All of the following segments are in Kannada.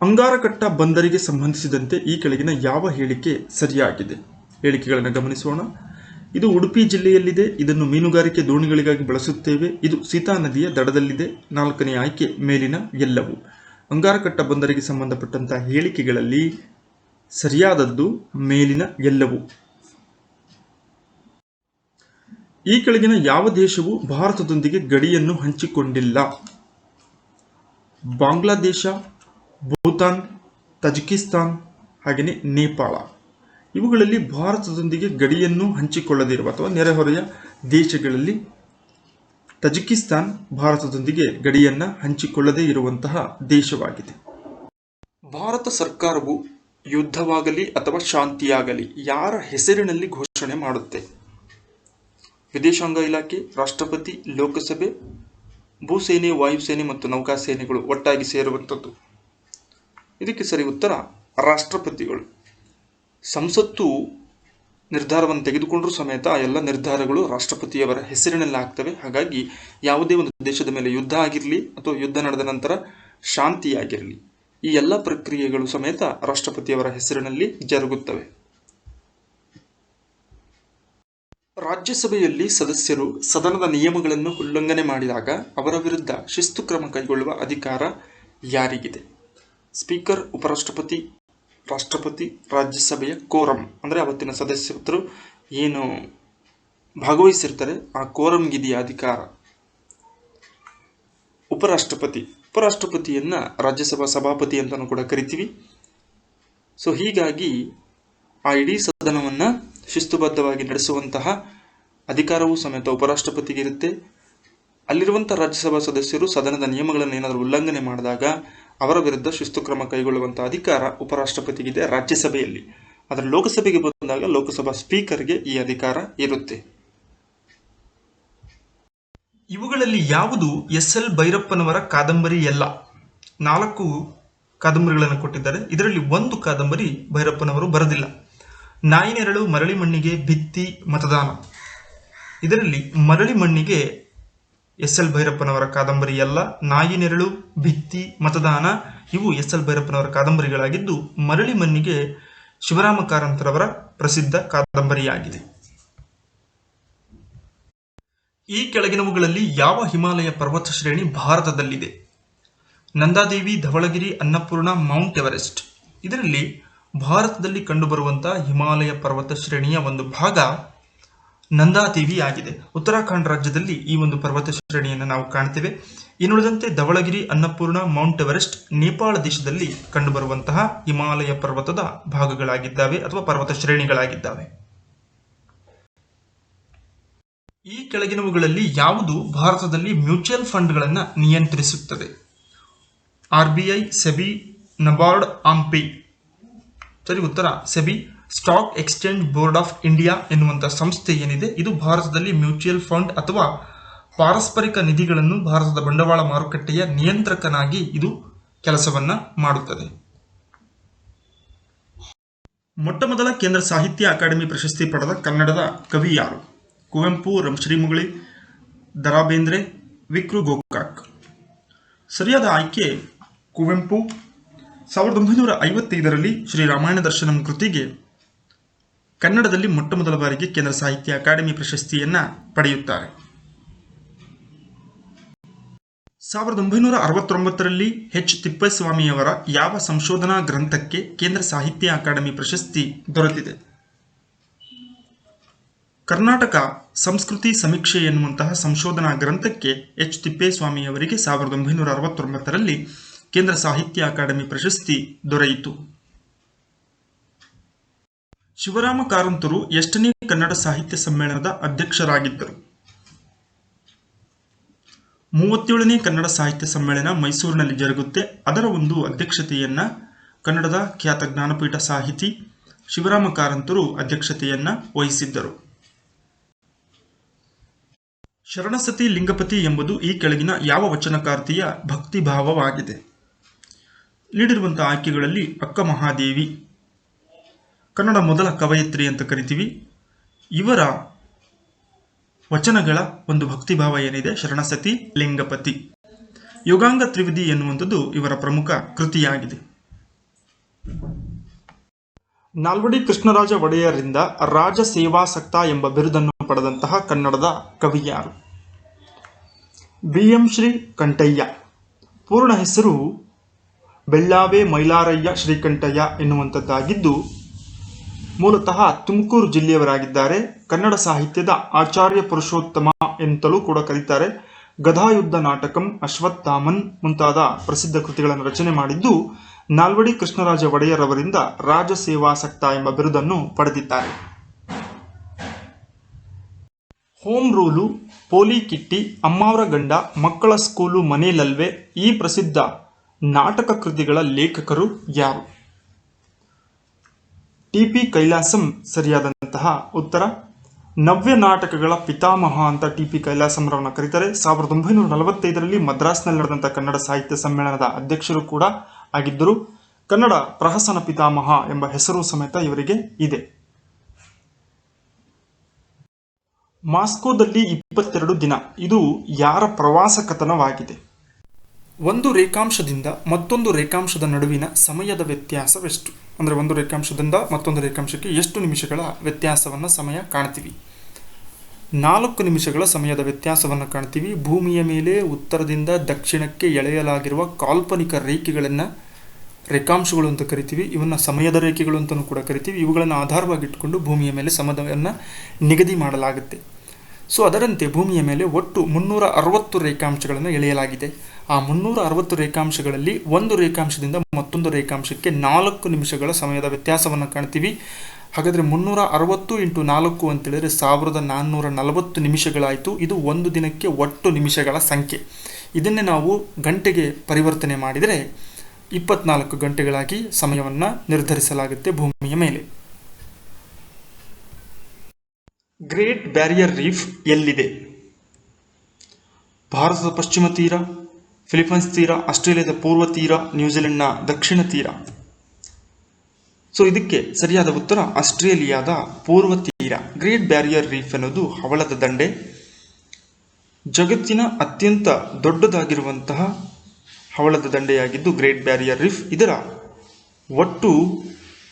ಅಂಗಾರಕಟ್ಟ ಬಂದರಿಗೆ ಸಂಬಂಧಿಸಿದಂತೆ ಈ ಕೆಳಗಿನ ಯಾವ ಹೇಳಿಕೆ ಸರಿಯಾಗಿದೆ? ಹೇಳಿಕೆಗಳನ್ನು ಗಮನಿಸೋಣ. ಇದು ಉಡುಪಿ ಜಿಲ್ಲೆಯಲ್ಲಿದೆ. ಇದನ್ನು ಮೀನುಗಾರಿಕೆ ದೋಣಿಗಳಿಗಾಗಿ ಬಳಸುತ್ತೇವೆ. ಇದು ಸೀತಾ ನದಿಯ ದಡದಲ್ಲಿದೆ. 4ನೇ ಆಯ್ಕೆ ಮೇಲಿನ ಎಲ್ಲವೂ. ಅಂಗಾರಕಟ್ಟ ಬಂದರಿಗೆ ಸಂಬಂಧಪಟ್ಟಂತಹ ಹೇಳಿಕೆಗಳಲ್ಲಿ ಸರಿಯಾದದ್ದು ಮೇಲಿನ ಎಲ್ಲವೂ. ಈ ಕೆಳಗಿನ ಯಾವ ದೇಶವು ಭಾರತದೊಂದಿಗೆ ಗಡಿಯನ್ನು ಹಂಚಿಕೊಂಡಿಲ್ಲ? ಬಾಂಗ್ಲಾದೇಶ, ಭೂತಾನ್, ತಜಿಕಿಸ್ತಾನ್ ಹಾಗೆಯೇ ನೇಪಾಳ. ಇವುಗಳಲ್ಲಿ ಭಾರತದೊಂದಿಗೆ ಗಡಿಯನ್ನು ಹಂಚಿಕೊಳ್ಳದಿರುವ ಅಥವಾ ನೆರೆಹೊರೆಯ ದೇಶಗಳಲ್ಲಿ ತಜಿಕಿಸ್ತಾನ್ ಭಾರತದೊಂದಿಗೆ ಗಡಿಯನ್ನು ಹಂಚಿಕೊಳ್ಳದೇ ಇರುವಂತಹ ದೇಶವಾಗಿದೆ. ಭಾರತ ಸರ್ಕಾರವು ಯುದ್ಧವಾಗಲಿ ಅಥವಾ ಶಾಂತಿಯಾಗಲಿ ಯಾರ ಹೆಸರಿನಲ್ಲಿ ಘೋಷಣೆ ಮಾಡುತ್ತೆ? ವಿದೇಶಾಂಗ ಇಲಾಖೆ, ರಾಷ್ಟ್ರಪತಿ, ಲೋಕಸಭೆ, ಭೂಸೇನೆ, ವಾಯುಸೇನೆ ಮತ್ತು ನೌಕಾಸೇನೆಗಳು ಒಟ್ಟಾಗಿ ಸೇರುವಂಥದ್ದು. ಇದಕ್ಕೆ ಸರಿ ಉತ್ತರ ರಾಷ್ಟ್ರಪತಿಗಳು. ಸಂಸತ್ತು ನಿರ್ಧಾರವನ್ನು ತೆಗೆದುಕೊಂಡರೂ ಸಮೇತ ಆ ಎಲ್ಲ ನಿರ್ಧಾರಗಳು ರಾಷ್ಟ್ರಪತಿಯವರ ಹೆಸರಿನಲ್ಲಿ ಆಗ್ತವೆ. ಹಾಗಾಗಿ ಯಾವುದೇ ಒಂದು ದೇಶದ ಮೇಲೆ ಯುದ್ಧ ಆಗಿರಲಿ ಅಥವಾ ಯುದ್ಧ ನಡೆದ ನಂತರ ಶಾಂತಿಯಾಗಿರಲಿ, ಈ ಎಲ್ಲ ಪ್ರಕ್ರಿಯೆಗಳು ಸಮೇತ ರಾಷ್ಟ್ರಪತಿಯವರ ಹೆಸರಿನಲ್ಲಿ ಜರುಗುತ್ತವೆ. ರಾಜ್ಯಸಭೆಯಲ್ಲಿ ಸದಸ್ಯರು ಸದನದ ನಿಯಮಗಳನ್ನು ಉಲ್ಲಂಘನೆ ಮಾಡಿದಾಗ ಅವರ ವಿರುದ್ಧ ಶಿಸ್ತು ಕ್ರಮ ಕೈಗೊಳ್ಳುವ ಅಧಿಕಾರ ಯಾರಿಗಿದೆ? ಸ್ಪೀಕರ್, ಉಪರಾಷ್ಟ್ರಪತಿ, ರಾಷ್ಟ್ರಪತಿ, ರಾಜ್ಯಸಭೆಯ ಕೋರಂ ಅಂದರೆ ಅವತ್ತಿನ ಸದಸ್ಯರು ಏನು ಭಾಗವಹಿಸಿರ್ತಾರೆ ಆ ಕೋರಂಗಿದೆಯ ಅಧಿಕಾರ ಉಪರಾಷ್ಟ್ರಪತಿ. ಉಪರಾಷ್ಟ್ರಪತಿಯನ್ನ ರಾಜ್ಯಸಭಾ ಸಭಾಪತಿ ಅಂತಲೂ ಕೂಡ ಕರಿತೀವಿ. ಸೊ ಹೀಗಾಗಿ ಆ ಇಡೀ ಸದನವನ್ನ ಶಿಸ್ತುಬದ್ಧವಾಗಿ ನಡೆಸುವಂತಹ ಅಧಿಕಾರವೂ ಸಮೇತ ಉಪರಾಷ್ಟ್ರಪತಿಗೆ ಇರುತ್ತೆ. ಅಲ್ಲಿರುವಂತಹ ರಾಜ್ಯಸಭಾ ಸದಸ್ಯರು ಸದನದ ನಿಯಮಗಳನ್ನು ಏನಾದರೂ ಉಲ್ಲಂಘನೆ ಮಾಡಿದಾಗ ಅವರ ವಿರುದ್ಧ ಶಿಸ್ತು ಕ್ರಮ ಕೈಗೊಳ್ಳುವಂತಹ ಅಧಿಕಾರ ಉಪರಾಷ್ಟ್ರಪತಿಗಿದೆ ರಾಜ್ಯಸಭೆಯಲ್ಲಿ. ಆದರೆ ಲೋಕಸಭೆಗೆ ಬಂದಾಗ ಲೋಕಸಭಾ ಸ್ಪೀಕರ್ಗೆ ಈ ಅಧಿಕಾರ ಇರುತ್ತೆ. ಇವುಗಳಲ್ಲಿ ಯಾವುದು ಎಸ್.ಎಲ್. ಭೈರಪ್ಪನವರ ಕಾದಂಬರಿ ಅಲ್ಲ? 4 ಕಾದಂಬರಿಗಳನ್ನು ಕೊಟ್ಟಿದ್ದಾರೆ. ಇದರಲ್ಲಿ ಒಂದು ಕಾದಂಬರಿ ಭೈರಪ್ಪನವರು ಬರೆದಿಲ್ಲ. ನಾಯಿ ನೆರಳು, ಮರಳಿ ಮಣ್ಣಿಗೆ, ಭಿತ್ತಿ, ಮತದಾನ. ಇದರಲ್ಲಿ ಮರಳಿ ಮಣ್ಣಿಗೆ ಎಸ್.ಎಲ್. ಭೈರಪ್ಪನವರ ಕಾದಂಬರಿ ಅಲ್ಲ. ನಾಯಿ ನೆರಳು, ಭಿತ್ತಿ, ಮತದಾನ ಇವು ಎಸ್.ಎಲ್. ಭೈರಪ್ಪನವರ ಕಾದಂಬರಿಗಳಾಗಿದ್ದು, ಮರಳಿ ಮಣ್ಣಿಗೆ ಶಿವರಾಮ ಕಾರಂತರವರ ಪ್ರಸಿದ್ಧ ಕಾದಂಬರಿಯಾಗಿದೆ. ಈ ಕೆಳಗಿನವುಗಳಲ್ಲಿ ಯಾವ ಹಿಮಾಲಯ ಪರ್ವತ ಶ್ರೇಣಿ ಭಾರತದಲ್ಲಿದೆ? Nanda Devi, Dhavalagiri, Annapurna, Mount Everest. ಇದರಲ್ಲಿ ಭಾರತದಲ್ಲಿ ಕಂಡುಬರುವಂತಹ ಹಿಮಾಲಯ ಪರ್ವತ ಶ್ರೇಣಿಯ ಒಂದು ಭಾಗ ನಂದಾದೇವಿ ಆಗಿದೆ. ಉತ್ತರಾಖಂಡ್ ರಾಜ್ಯದಲ್ಲಿ ಈ ಒಂದು ಪರ್ವತ ಶ್ರೇಣಿಯನ್ನು ನಾವು ಕಾಣ್ತೇವೆ. ಇನ್ನುಳಿದಂತೆ ಧವಳಗಿರಿ, ಅನ್ನಪೂರ್ಣ, ಮೌಂಟ್ ಎವರೆಸ್ಟ್ ನೇಪಾಳ ದೇಶದಲ್ಲಿ ಕಂಡುಬರುವಂತಹ ಹಿಮಾಲಯ ಪರ್ವತದ ಭಾಗಗಳಾಗಿದ್ದಾವೆ ಅಥವಾ ಪರ್ವತ ಶ್ರೇಣಿಗಳಾಗಿದ್ದಾವೆ. ಈ ಕೆಳಗಿನವುಗಳಲ್ಲಿ ಯಾವುದು ಭಾರತದಲ್ಲಿ ಮ್ಯೂಚುವಲ್ ಫಂಡ್ಗಳನ್ನು ನಿಯಂತ್ರಿಸುತ್ತದೆ? RBI, ಸೆಬಿ, ನಬಾರ್ಡ್, ಆಂಪಿ. ಸರಿ ಉತ್ತರ SEBI. Stock exchange board of India ಎನ್ನುವಂಥ ಸಂಸ್ಥೆ ಏನಿದೆ ಇದು ಭಾರತದಲ್ಲಿ ಮ್ಯೂಚುವಲ್ ಫಂಡ್ ಅಥವಾ ಪಾರಸ್ಪರಿಕ ನಿಧಿಗಳನ್ನು ಭಾರತದ ಬಂಡವಾಳ ಮಾರುಕಟ್ಟೆಯ ನಿಯಂತ್ರಕನಾಗಿ ಇದು ಕೆಲಸವನ್ನ ಮಾಡುತ್ತದೆ. ಮೊಟ್ಟಮೊದಲ ಕೇಂದ್ರ ಸಾಹಿತ್ಯ ಅಕಾಡೆಮಿ ಪ್ರಶಸ್ತಿ ಪಡೆದ ಕನ್ನಡದ ಕವಿ ಯಾರು? ಕುವೆಂಪು, ರಂಶ್ರೀ ಮುಗಳಿ, ದ.ರಾ ಬೇಂದ್ರೆ, ವಿಕ್ರು ಗೋಕಾಕ್. ಸರಿಯಾದ ಆಯ್ಕೆ ಕುವೆಂಪು. 1955ರಲ್ಲಿ ಶ್ರೀ ರಾಮಾಯಣ ದರ್ಶನಂ ಕೃತಿಗೆ ಕನ್ನಡದಲ್ಲಿ ಮೊಟ್ಟಮೊದಲ ಬಾರಿಗೆ ಕೇಂದ್ರ ಸಾಹಿತ್ಯ ಅಕಾಡೆಮಿ ಪ್ರಶಸ್ತಿಯನ್ನ ಪಡೆಯುತ್ತಾರೆ. 1969ರಲ್ಲಿ ಎಚ್ ತಿಪ್ಪೇಸ್ವಾಮಿಯವರ ಯಾವ ಸಂಶೋಧನಾ ಗ್ರಂಥಕ್ಕೆ ಕೇಂದ್ರ ಸಾಹಿತ್ಯ ಅಕಾಡೆಮಿ ಪ್ರಶಸ್ತಿ ದೊರೆತಿದೆ? ಕರ್ನಾಟಕ ಸಂಸ್ಕೃತಿ ಸಮೀಕ್ಷೆ ಎನ್ನುವಂತಹ ಸಂಶೋಧನಾ ಗ್ರಂಥಕ್ಕೆ ಎಚ್ ತಿಪ್ಪೇಸ್ವಾಮಿಯವರಿಗೆ 1969ರಲ್ಲಿ ಕೇಂದ್ರ ಸಾಹಿತ್ಯ ಅಕಾಡೆಮಿ ಪ್ರಶಸ್ತಿ ದೊರೆಯಿತು. ಶಿವರಾಮ ಕಾರಂತರು ಎಷ್ಟನೇ ಕನ್ನಡ ಸಾಹಿತ್ಯ ಸಮ್ಮೇಳನದ ಅಧ್ಯಕ್ಷರಾಗಿದ್ದರು? 37ನೇ ಕನ್ನಡ ಸಾಹಿತ್ಯ ಸಮ್ಮೇಳನ ಮೈಸೂರಿನಲ್ಲಿ ಜರುಗುತ್ತೆ. ಅದರ ಒಂದು ಅಧ್ಯಕ್ಷತೆಯನ್ನ ಕನ್ನಡದ ಖ್ಯಾತ ಜ್ಞಾನಪೀಠ ಸಾಹಿತಿ ಶಿವರಾಮ ಕಾರಂತರು ಅಧ್ಯಕ್ಷತೆಯನ್ನ ವಹಿಸಿದ್ದರು. ಶರಣಸತಿ ಲಿಂಗಪತಿ ಎಂಬುದು ಈ ಕೆಳಗಿನ ಯಾವ ವಚನಕಾರ್ತಿಯ ಭಕ್ತಿಭಾವವಾಗಿದೆ? ನೀಡಿರುವಂತಹ ಆಯ್ಕೆಗಳಲ್ಲಿ ಅಕ್ಕ ಮಹಾದೇವಿ ಕನ್ನಡ ಮೊದಲ ಕವಯತ್ರಿ ಅಂತ ಕರಿತೀವಿ. ಇವರ ವಚನಗಳ ಒಂದು ಭಕ್ತಿಭಾವ ಏನಿದೆ ಶರಣಸತಿ ಲಿಂಗಪತಿ. ಯೋಗಾಂಗ ತ್ರಿವಿಧಿ ಎನ್ನುವಂಥದ್ದು ಇವರ ಪ್ರಮುಖ ಕೃತಿಯಾಗಿದೆ. ನಾಲ್ವಡಿ ಕೃಷ್ಣರಾಜ ಒಡೆಯರಿಂದ ರಾಜ ಸೇವಾಸಕ್ತ ಎಂಬ ಬಿರುದನ್ನು ಪಡೆದಂತಹ ಕನ್ನಡದ ಕವಿ ಯಾರು? BM ಶ್ರೀ ಕಂಠಯ್ಯ. ಪೂರ್ಣ ಹೆಸರು ಬೆಳ್ಳಾವೆ ಮೈಲಾರಯ್ಯ ಶ್ರೀಕಂಠಯ್ಯ ಎನ್ನುವಂಥದ್ದಾಗಿದ್ದು ಮೂಲತಃ ತುಮಕೂರು ಜಿಲ್ಲೆಯವರಾಗಿದ್ದಾರೆ. ಕನ್ನಡ ಸಾಹಿತ್ಯದ ಆಚಾರ್ಯ ಪುರುಷೋತ್ತಮ ಎಂತಲೂ ಕೂಡ ಕರೀತಾರೆ. ಗದಾಯುದ್ಧ ನಾಟಕಂ, ಅಶ್ವತ್ಥಾಮನ್ ಮುಂತಾದ ಪ್ರಸಿದ್ಧ ಕೃತಿಗಳನ್ನು ರಚನೆ ಮಾಡಿದ್ದು ನಾಲ್ವಡಿ ಕೃಷ್ಣರಾಜ ಒಡೆಯರ್ ಅವರಿಂದ ರಾಜ ಸೇವಾಸಕ್ತ ಎಂಬ ಬಿರುದನ್ನು ಪಡೆದಿದ್ದಾರೆ. ಹೋಮ್ ರೂಲು, ಪೋಲಿ ಕಿಟ್ಟಿ, ಅಮ್ಮಾವರ ಗಂಡ, ಮಕ್ಕಳ ಸ್ಕೂಲು ಮನೇಲಲ್ವೇ ಈ ಪ್ರಸಿದ್ಧ ನಾಟಕ ಕೃತಿಗಳ ಲೇಖಕರು ಯಾರು? TP ಕೈಲಾಸಂ ಸರಿಯಾದಂತಹ ಉತ್ತರ. ನವ್ಯ ನಾಟಕಗಳ ಪಿತಾಮಹ ಅಂತ TP ಕೈಲಾಸಂರವನ್ನ ಕರೀತಾರೆ. 1945ರಲ್ಲಿ ಮದ್ರಾಸ್ನಲ್ಲಿ ನಡೆದಂತಹ ಕನ್ನಡ ಸಾಹಿತ್ಯ ಸಮ್ಮೇಳನದ ಅಧ್ಯಕ್ಷರು ಕೂಡ ಆಗಿದ್ದರು. ಕನ್ನಡ ಪ್ರಹಸನ ಪಿತಾಮಹ ಎಂಬ ಹೆಸರು ಸಮೇತ ಇವರಿಗೆ ಇದೆ. ಮಾಸ್ಕೋದಲ್ಲಿ 22 ದಿನ ಇದು ಯಾರ ಪ್ರವಾಸ ಕಥನವಾಗಿದೆ? ಒಂದು ರೇಖಾಂಶದಿಂದ ಮತ್ತೊಂದು ರೇಖಾಂಶದ ನಡುವಿನ ಸಮಯದ ವ್ಯತ್ಯಾಸವೆಷ್ಟು? ಅಂದರೆ ಒಂದು ರೇಖಾಂಶದಿಂದ ಮತ್ತೊಂದು ರೇಖಾಂಶಕ್ಕೆ ಎಷ್ಟು ನಿಮಿಷಗಳ ವ್ಯತ್ಯಾಸವನ್ನು ಸಮಯ ಕಾಣ್ತೀವಿ? 4 ನಿಮಿಷಗಳ ಸಮಯದ ವ್ಯತ್ಯಾಸವನ್ನು ಕಾಣ್ತೀವಿ. ಭೂಮಿಯ ಮೇಲೆ ಉತ್ತರದಿಂದ ದಕ್ಷಿಣಕ್ಕೆ ಎಳೆಯಲಾಗಿರುವ ಕಾಲ್ಪನಿಕ ರೇಖೆಗಳನ್ನು ರೇಖಾಂಶಗಳು ಅಂತ ಕರಿತೀವಿ. ಇವನ್ನ ಸಮಯದ ರೇಖೆಗಳು ಅಂತಲೂ ಕೂಡ ಕರಿತೀವಿ. ಇವುಗಳನ್ನು ಆಧಾರವಾಗಿಟ್ಟುಕೊಂಡು ಭೂಮಿಯ ಮೇಲೆ ಸಮಯವನ್ನು ನಿಗದಿ ಮಾಡಲಾಗುತ್ತೆ. ಸೊ ಅದರಂತೆ ಭೂಮಿಯ ಮೇಲೆ ಒಟ್ಟು 360 ರೇಖಾಂಶಗಳನ್ನು ಎಳೆಯಲಾಗಿದೆ. ಆ 360 ರೇಖಾಂಶಗಳಲ್ಲಿ ಒಂದು ರೇಖಾಂಶದಿಂದ ಮತ್ತೊಂದು ರೇಖಾಂಶಕ್ಕೆ 4 ನಿಮಿಷಗಳ ಸಮಯದ ವ್ಯತ್ಯಾಸವನ್ನು ಕಾಣ್ತೀವಿ. ಹಾಗಾದರೆ 360 × 4 ಅಂತೇಳಿದರೆ 1440 ನಿಮಿಷಗಳಾಯಿತು. ಇದು ಒಂದು ದಿನಕ್ಕೆ ಒಟ್ಟು ನಿಮಿಷಗಳ ಸಂಖ್ಯೆ. ಇದನ್ನೇ ನಾವು ಗಂಟೆಗೆ ಪರಿವರ್ತನೆ ಮಾಡಿದರೆ 24 ಗಂಟೆಗಳಾಗಿ ಸಮಯವನ್ನು ನಿರ್ಧರಿಸಲಾಗುತ್ತೆ ಭೂಮಿಯ ಮೇಲೆ. ಗ್ರೇಟ್ ಬ್ಯಾರಿಯರ್ ರೀಫ್ ಎಲ್ಲಿದೆ? ಭಾರತದ ಪಶ್ಚಿಮ ತೀರ, ಫಿಲಿಪೈನ್ಸ್ ತೀರ, ಆಸ್ಟ್ರೇಲಿಯಾದ ಪೂರ್ವ ತೀರ, ನ್ಯೂಜಿಲೆಂಡ್ನ ದಕ್ಷಿಣ ತೀರ. ಸೊ ಇದಕ್ಕೆ ಸರಿಯಾದ ಉತ್ತರ ಆಸ್ಟ್ರೇಲಿಯಾದ ಪೂರ್ವ ತೀರ. ಗ್ರೇಟ್ ಬ್ಯಾರಿಯರ್ ರೀಫ್ ಅನ್ನೋದು ಹವಳದ ದಂಡೆ. ಜಗತ್ತಿನ ಅತ್ಯಂತ ದೊಡ್ಡದಾಗಿರುವಂತಹ ಹವಳದ ದಂಡೆಯಾಗಿದ್ದು ಗ್ರೇಟ್ ಬ್ಯಾರಿಯರ್ ರೀಫ್. ಇದರ ಒಟ್ಟು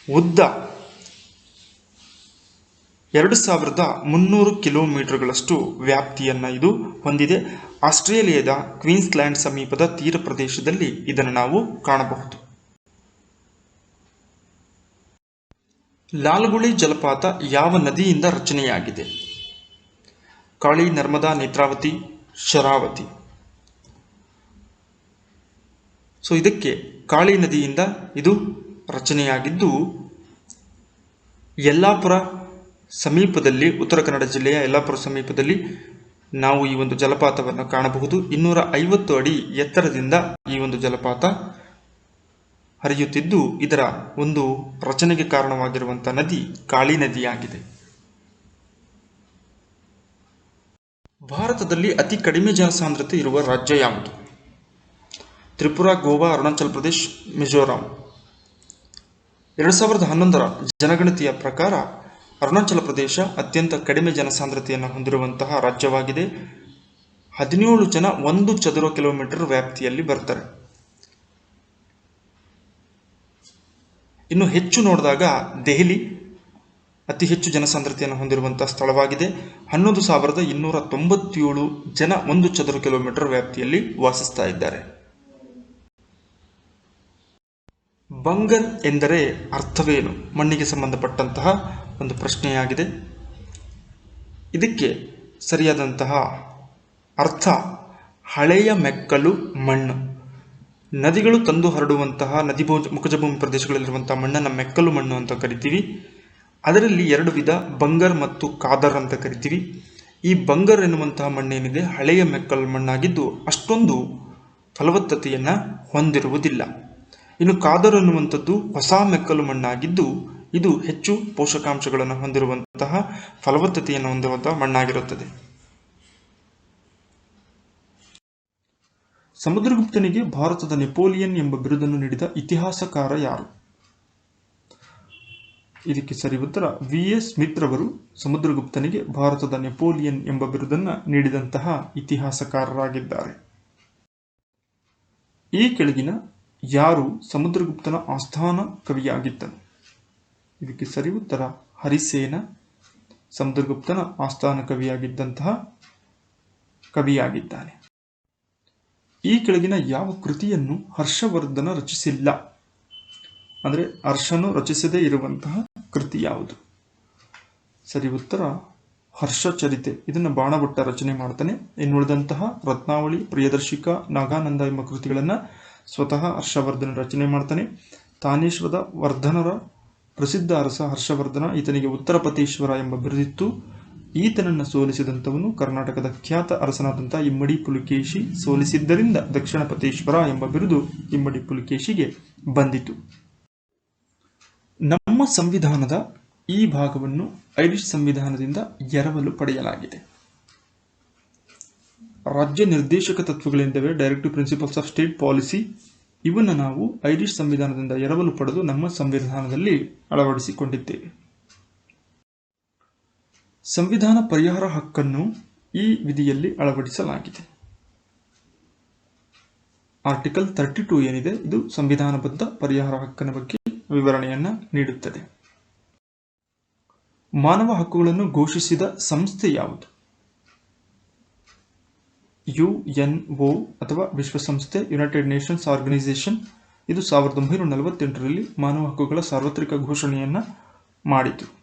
ಉದ್ದ 2300 ಕಿಲೋಮೀಟರ್ಗಳಷ್ಟು ವ್ಯಾಪ್ತಿಯನ್ನು ಇದು ಹೊಂದಿದೆ. ಆಸ್ಟ್ರೇಲಿಯಾದ ಕ್ವೀನ್ಸ್ಲ್ಯಾಂಡ್ ಸಮೀಪದ ತೀರ ಪ್ರದೇಶದಲ್ಲಿ ಇದನ್ನು ನಾವು ಕಾಣಬಹುದು. ಲಾಲ್ಗುಳಿ ಜಲಪಾತ ಯಾವ ನದಿಯಿಂದ ರಚನೆಯಾಗಿದೆ? ಕಾಳಿ, ನರ್ಮದಾ, ನೇತ್ರಾವತಿ, ಶರಾವತಿ. ಸೊ ಇದಕ್ಕೆ ಕಾಳಿ ನದಿಯಿಂದ ಇದು ರಚನೆಯಾಗಿದ್ದು ಯಲ್ಲಾಪುರ ಸಮೀಪದಲ್ಲಿ, ಉತ್ತರ ಕನ್ನಡ ಜಿಲ್ಲೆಯ ಯಲ್ಲಾಪುರ ಸಮೀಪದಲ್ಲಿ ನಾವು ಈ ಒಂದು ಜಲಪಾತವನ್ನು ಕಾಣಬಹುದು. 250 ಅಡಿ ಎತ್ತರದಿಂದ ಈ ಒಂದು ಜಲಪಾತ ಹರಿಯುತ್ತಿದ್ದು ಇದರ ಒಂದು ರಚನೆಗೆ ಕಾರಣವಾಗಿರುವಂತಹ ನದಿ ಕಾಳಿ ನದಿಯಾಗಿದೆ. ಭಾರತದಲ್ಲಿ ಅತಿ ಕಡಿಮೆ ಜನಸಾಂದ್ರತೆ ಇರುವ ರಾಜ್ಯ ಯಾವುದು? ತ್ರಿಪುರಾ, ಗೋವಾ, ಅರುಣಾಚಲ ಪ್ರದೇಶ, ಮಿಜೋರಾಂ. 2011ರ ಜನಗಣತಿಯ ಪ್ರಕಾರ ಅರುಣಾಚಲ ಪ್ರದೇಶ ಅತ್ಯಂತ ಕಡಿಮೆ ಜನಸಾಂದ್ರತೆಯನ್ನು ಹೊಂದಿರುವಂತಹ ರಾಜ್ಯವಾಗಿದೆ. 17 ಜನ 1 ಚದುರ ಕಿಲೋಮೀಟರ್ ವ್ಯಾಪ್ತಿಯಲ್ಲಿ ಬರ್ತಾರೆ. ಇನ್ನು ಹೆಚ್ಚು ನೋಡಿದಾಗ ದೆಹಲಿ ಅತಿ ಹೆಚ್ಚು ಜನಸಾಂದ್ರತೆಯನ್ನು ಹೊಂದಿರುವಂತಹ ಸ್ಥಳವಾಗಿದೆ. 11,297 ಜನ 1 ಚದುರ ಕಿಲೋಮೀಟರ್ ವ್ಯಾಪ್ತಿಯಲ್ಲಿ ವಾಸಿಸ್ತಾ ಇದ್ದಾರೆ. ಬಂಗರ್ ಎಂದರೆ ಅರ್ಥವೇನು? ಮಣ್ಣಿಗೆ ಸಂಬಂಧಪಟ್ಟಂತಹ ಒಂದು ಪ್ರಶ್ನೆಯಾಗಿದೆ. ಇದಕ್ಕೆ ಸರಿಯಾದಂತಹ ಅರ್ಥ ಹಳೆಯ ಮೆಕ್ಕಲು ಮಣ್ಣು. ನದಿಗಳು ತಂದು ಹರಡುವಂತಹ ನದಿ ಮುಖಜಭೂಮಿ ಪ್ರದೇಶಗಳಲ್ಲಿರುವಂತಹ ಮಣ್ಣನ್ನು ಮೆಕ್ಕಲು ಮಣ್ಣು ಅಂತ ಕರಿತೀವಿ. ಅದರಲ್ಲಿ 2 ವಿಧ, ಬಂಗರ್ ಮತ್ತು ಕಾದರ್ ಅಂತ ಕರಿತೀವಿ. ಈ ಬಂಗರ್ ಎನ್ನುವಂತಹ ಮಣ್ಣೇನಿದೆ ಹಳೆಯ ಮೆಕ್ಕಲು ಮಣ್ಣಾಗಿದ್ದು ಅಷ್ಟೊಂದು ಫಲವತ್ತತೆಯನ್ನು ಹೊಂದಿರುವುದಿಲ್ಲ. ಇನ್ನು ಕಾದರ್ ಎನ್ನುವಂಥದ್ದು ಹೊಸ ಮೆಕ್ಕಲು ಮಣ್ಣಾಗಿದ್ದು ಇದು ಹೆಚ್ಚು ಪೋಷಕಾಂಶಗಳನ್ನು ಹೊಂದಿರುವಂತಹ ಫಲವತ್ತತೆಯನ್ನು ಹೊಂದಿರುವಂತಹ ಮಣ್ಣಾಗಿರುತ್ತದೆ. ಸಮುದ್ರಗುಪ್ತನಿಗೆ ಭಾರತದ ನೆಪೋಲಿಯನ್ ಎಂಬ ಬಿರುದನ್ನು ನೀಡಿದ ಇತಿಹಾಸಕಾರ ಯಾರು? ಇದಕ್ಕೆ ಸರಿ ಉತ್ತರ VA ಸ್ಮಿತ್ ರವರು ಸಮುದ್ರಗುಪ್ತನಿಗೆ ಭಾರತದ ನೆಪೋಲಿಯನ್ ಎಂಬ ಬಿರುದನ್ನು ನೀಡಿದಂತಹ ಇತಿಹಾಸಕಾರರಾಗಿದ್ದಾರೆ. ಈ ಕೆಳಗಿನ ಯಾರು ಸಮುದ್ರಗುಪ್ತನ ಆಸ್ಥಾನ ಕವಿಯಾಗಿದ್ದನು? ಇದಕ್ಕೆ ಸರಿ ಉತ್ತರ ಹರಿಸೇನ ಸಮುದ್ರಗುಪ್ತನ ಆಸ್ಥಾನ ಕವಿಯಾಗಿದ್ದಂತಹ ಕವಿಯಾಗಿದ್ದಾನೆ. ಈ ಕೆಳಗಿನ ಯಾವ ಕೃತಿಯನ್ನು ಹರ್ಷವರ್ಧನ ರಚಿಸಿಲ್ಲ? ಅಂದರೆ ಹರ್ಷನು ರಚಿಸದೇ ಇರುವಂತಹ ಕೃತಿ ಯಾವುದು? ಸರಿ ಉತ್ತರ ಹರ್ಷಚರಿತೆ. ಇದನ್ನು ಬಾಣಭಟ್ಟ ರಚನೆ ಮಾಡ್ತಾನೆ. ಇನ್ನುಳಿದಂತಹ ರತ್ನಾವಳಿ, ಪ್ರಿಯದರ್ಶಿಕ, ನಾಗಾನಂದ ಎಂಬ ಕೃತಿಗಳನ್ನು ಸ್ವತಃ ಹರ್ಷವರ್ಧನ ರಚನೆ ಮಾಡ್ತಾನೆ. ತಾನೇಶ್ವರದ ವರ್ಧನರ ಪ್ರಸಿದ್ಧ ಅರಸ ಹರ್ಷವರ್ಧನ. ಈತನಿಗೆ ಉತ್ತರಪತೇಶ್ವರ ಎಂಬ ಬಿರುದಿತ್ತು. ಈತನನ್ನು ಸೋಲಿಸಿದಂಥವನು ಕರ್ನಾಟಕದ ಖ್ಯಾತ ಅರಸನಾದಂಥ ಇಮ್ಮಡಿ ಪುಲಿಕೇಶಿ. ಸೋಲಿಸಿದ್ದರಿಂದ ದಕ್ಷಿಣ ಪತೇಶ್ವರ ಎಂಬ ಬಿರುದು ಇಮ್ಮಡಿ ಪುಲಿಕೇಶಿಗೆ ಬಂದಿತು. ನಮ್ಮ ಸಂವಿಧಾನದ ಈ ಭಾಗವನ್ನು ಐರಿಷ್ ಸಂವಿಧಾನದಿಂದ ಎರವಲು ಪಡೆಯಲಾಗಿದೆ. ರಾಜ್ಯ ನಿರ್ದೇಶಕ ತತ್ವಗಳೆಂದವೆ, directive principles of state policy. ಇವನ್ನು ನಾವು ಐರಿಷ್ ಸಂವಿಧಾನದಿಂದ ಎರವಲು ಪಡೆದು ನಮ್ಮ ಸಂವಿಧಾನದಲ್ಲಿ ಅಳವಡಿಸಿಕೊಂಡಿದ್ದೇವೆ. ಸಂವಿಧಾನ ಪರಿಹಾರ ಹಕ್ಕನ್ನು ಈ ವಿಧಿಯಲ್ಲಿ ಅಳವಡಿಸಲಾಗಿದೆ. ಆರ್ಟಿಕಲ್ 32 ಏನಿದೆ, ಇದು ಸಂವಿಧಾನಬದ್ಧ ಪರಿಹಾರ ಹಕ್ಕಿನ ಬಗ್ಗೆ ವಿವರಣೆಯನ್ನು ನೀಡುತ್ತದೆ. ಮಾನವ ಹಕ್ಕುಗಳನ್ನು ಘೋಷಿಸಿದ ಸಂಸ್ಥೆ ಯಾವುದು? UNO ಅಥವಾ ವಿಶ್ವಸಂಸ್ಥೆ, ಯುನೈಟೆಡ್ ನೇಷನ್ಸ್ ಆರ್ಗನೈಸೇಷನ್. ಇದು 1948ರಲ್ಲಿ ಮಾನವ ಹಕ್ಕುಗಳ ಸಾರ್ವತ್ರಿಕ ಘೋಷಣೆಯನ್ನು ಮಾಡಿತು.